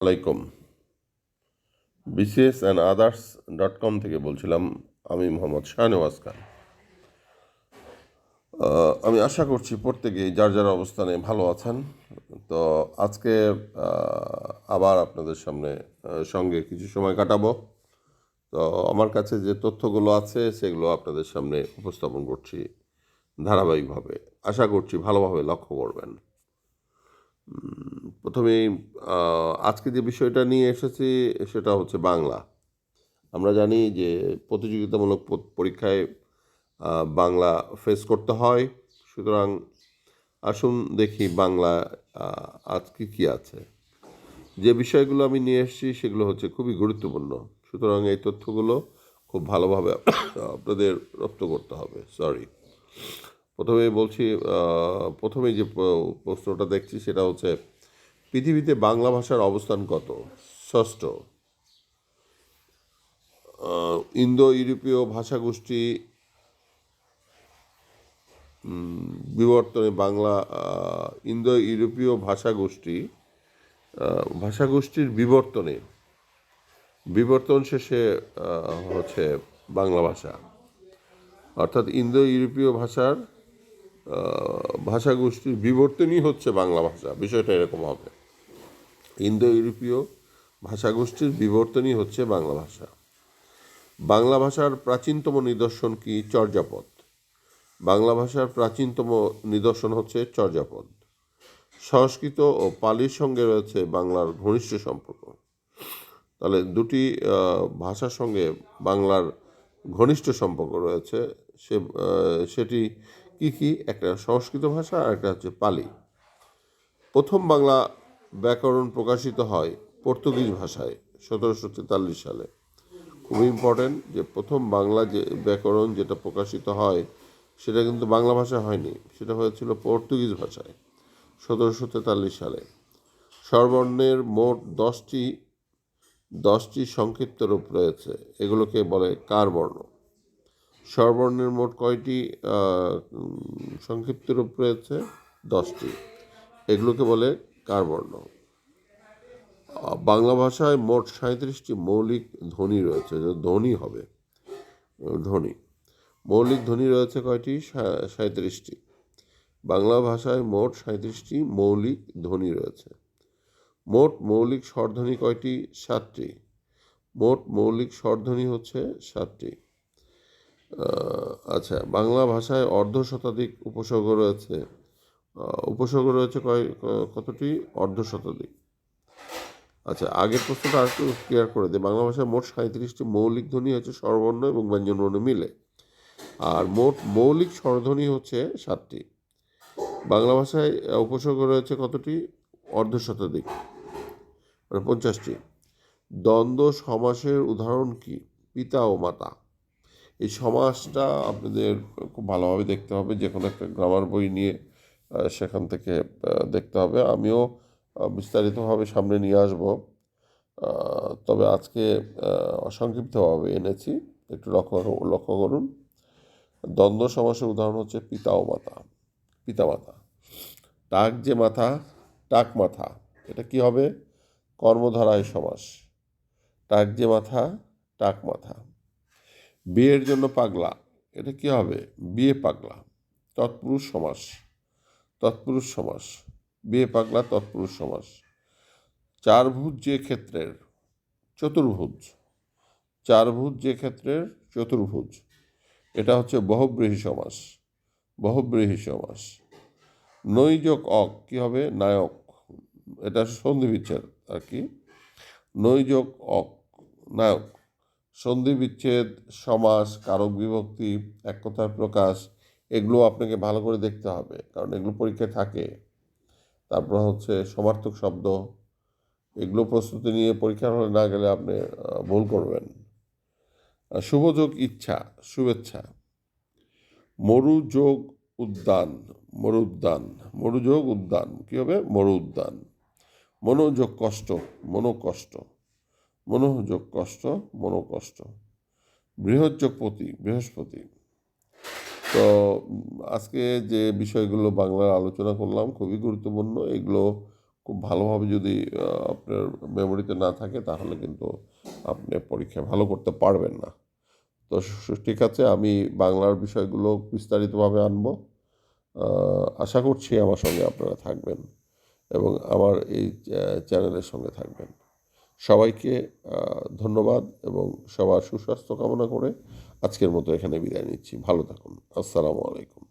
আলাইকুম। bcs&others.com থেকে বলছিলাম। আমি মোহাম্মদ শাহনেওয়াজ খান। আমি আশা করছি প্রত্যেকেই যার যার অবস্থানে ভালো আছেন। তো আজকে আবার আপনাদের সঙ্গে কিছু সময় কাটাবো। তো আমার কাছে যে তথ্যগুলো আছে সেগুলো আপনাদের সামনে উপস্থাপন করছি ধারাবাহিকভাবে। আশা করছি ভালোভাবে লক্ষ্য করবেন। প্রথমেই আজকে যে বিষয়টা নিয়ে এসেছি সেটা হচ্ছে বাংলা। আমরা জানি যে প্রতিযোগিতামূলক পরীক্ষায় বাংলা ফেস করতে হয়। সুতরাং আসুন দেখি বাংলা আজকে কি আছে। যে বিষয়গুলো আমি নিয়ে এসেছি সেগুলো হচ্ছে খুবই গুরুত্বপূর্ণ। সুতরাং এই তথ্যগুলো খুব ভালোভাবে আপনাদের রপ্ত করতে হবে। প্রথমেই বলছি, প্রথমেই যে প্রশ্নটা দেখছি সেটা হচ্ছে, পৃথিবীতে বাংলা ভাষার অবস্থান কত? ষষ্ঠ। ইন্দো ইউরোপীয় ভাষাগোষ্ঠী বিবর্তনে বাংলা ইন্দো ইউরোপীয় ভাষাগোষ্ঠীর বিবর্তন শেষে হচ্ছে বাংলা ভাষা, অর্থাৎ ইন্দো ইউরোপীয় ভাষাগোষ্ঠীর বিবর্তনই হচ্ছে বাংলা ভাষা। বিষয়টা এরকম হবে, ইন্দো ইউরোপীয় ভাষাগোষ্ঠীর বিবর্তনই হচ্ছে বাংলা ভাষা। বাংলা ভাষার প্রাচীনতম নিদর্শন কি? চর্যাপদ। বাংলা ভাষার প্রাচীনতম নিদর্শন হচ্ছে চর্যাপদ। সংস্কৃত ও পালির সঙ্গে রয়েছে বাংলার ঘনিষ্ঠ সম্পর্ক। তাহলে দুটি ভাষার সঙ্গে বাংলার ঘনিষ্ঠ সম্পর্ক রয়েছে। সেটি কি কি? একটা সংস্কৃত ভাষা আর একটা হচ্ছে পালি। প্রথম বাংলা ব্যাকরণ প্রকাশিত হয় পর্তুগিজ ভাষায় 1743 সালে। খুবই ইম্পর্টেন্ট যে প্রথম বাংলা যে ব্যাকরণ যেটা প্রকাশিত হয় সেটা কিন্তু বাংলা ভাষা হয়নি, সেটা হয়েছিল পর্তুগিজ ভাষায় 1743 সালে। স্বরবর্ণের মোট 10টি সংক্ষিপ্ত রূপ রয়েছে, এগুলোকে বলে কার বর্ণ। স্বরবর্ণের মোট কয়টি সংক্ষিপ্ত রূপ রয়েছে? 10টি, এগুলোকে বলে কার বর্ণ। বাংলা ভাষায় মোট 37টি মৌলিক ধ্বনি রয়েছে, ধ্বনি হবে ধ্বনি। মৌলিক ধ্বনি রয়েছে কয়টি? 37টি। বাংলা ভাষায় মোট 37টি মৌলিক ধ্বনি রয়েছে। মোট মৌলিক স্বরধ্বনি কয়টি? 7টি। মোট মৌলিক স্বরধ্বনি হচ্ছে 7টি। আচ্ছা, বাংলা ভাষায় অর্ধশতাধিক উপসর্গ রয়েছে। উপসর্গ রয়েছে কতটি? অর্ধশতাধিক। আচ্ছা, আগের প্রশ্নটা আর একটু ক্লিয়ার করে দিই। বাংলা ভাষায় মোট 37টি মৌলিক ধ্বনি হচ্ছে স্বরবর্ণ এবং ব্যঞ্জনবর্ণ মিলে, আর মোট মৌলিক স্বরধ্বনি হচ্ছে 7টি। বাংলা ভাষায় উপসর্গ রয়েছে কতটি? অর্ধশতাধিক, মানে 50টি। দ্বন্দ্ব সমাসের উদাহরণ কি? পিতা ও মাতা। এই সমাসটা আপনাদের খুব ভালোভাবে দেখতে হবে, যে কোনো একটা গ্রামার বই নিয়ে সেখান থেকে দেখতে হবে। আমিও বিস্তারিতভাবে সামনে নিয়ে আসব, তবে আজকে সংক্ষিপ্তভাবে এনেছি, একটু লক্ষ্য করুন। দ্বন্দ্ব সমাসের উদাহরণ হচ্ছে পিতা ও মাতা। পিতা মাতা। টাক যে মাথা, টাক মাথা, এটা কি হবে? কর্মধারায় সমাস। টাক যে মাথা, টাক মাথা। বিয়ের জন্য পাগলা, এটা কি হবে? বিয়ে পাগলা। তৎপুরুষ সমাস। তৎপুরুষ সমাস। বিয়ে পাগলা তৎপুরুষ সমাস। চারভুজ যে ক্ষেত্রের, চতুর্ভুজ। চারভুজ যে ক্ষেত্রের, চতুর্ভুজ, এটা হচ্ছে বহুব্রীহি সমাস। বহুব্রীহি সমাস। নৈ যোগ অক কি হবে? নায়ক। এটা সন্ধি বিচ্ছেদ আর কি। নৈ যোগ অক, নায়ক। সন্ধি বিচ্ছেদ, সমাস, কারক বিভক্তি, এক কথার প্রকাশ, এগুলো আপনাকে ভালো করে দেখতে হবে, কারণ এগুলো পরীক্ষায় থাকে। তারপর হচ্ছে সমার্থক শব্দ, এগুলো প্রস্তুতি নিয়ে পরীক্ষার হলে না গেলে আপনি ভুল করবেন। শুভযোগ ইচ্ছা, শুভেচ্ছা। মরু যোগ উদ্যান, মরু উদ্যান। মরু যোগ উদ্যান কি হবে? মরু উদ্যান। মনোযোগ কষ্ট, মনোকষ্ট। মনোযোগ কষ্ট, মনোকষ্ট। বৃহৎযোগ পতি, বৃহস্পতি। তো আজকে যে বিষয়গুলো বাংলার আলোচনা করলাম খুবই গুরুত্বপূর্ণ, এগুলো খুব ভালোভাবে যদি আপনার মেমোরিতে না থাকে তাহলে কিন্তু আপনি পরীক্ষায় ভালো করতে পারবেন না। তো ঠিক আছে, আমি বাংলার বিষয়গুলো বিস্তারিতভাবে আনবো। আশা করছি আমার সঙ্গে আপনারা থাকবেন এবং আমার এই চ্যানেলের সঙ্গে থাকবেন। সবাইকে ধন্যবাদ এবং সবার সুস্বাস্থ্য কামনা করে আজকের মতো এখানে বিদায় নিচ্ছি। ভালো থাকুন। আসসালামু আলাইকুম।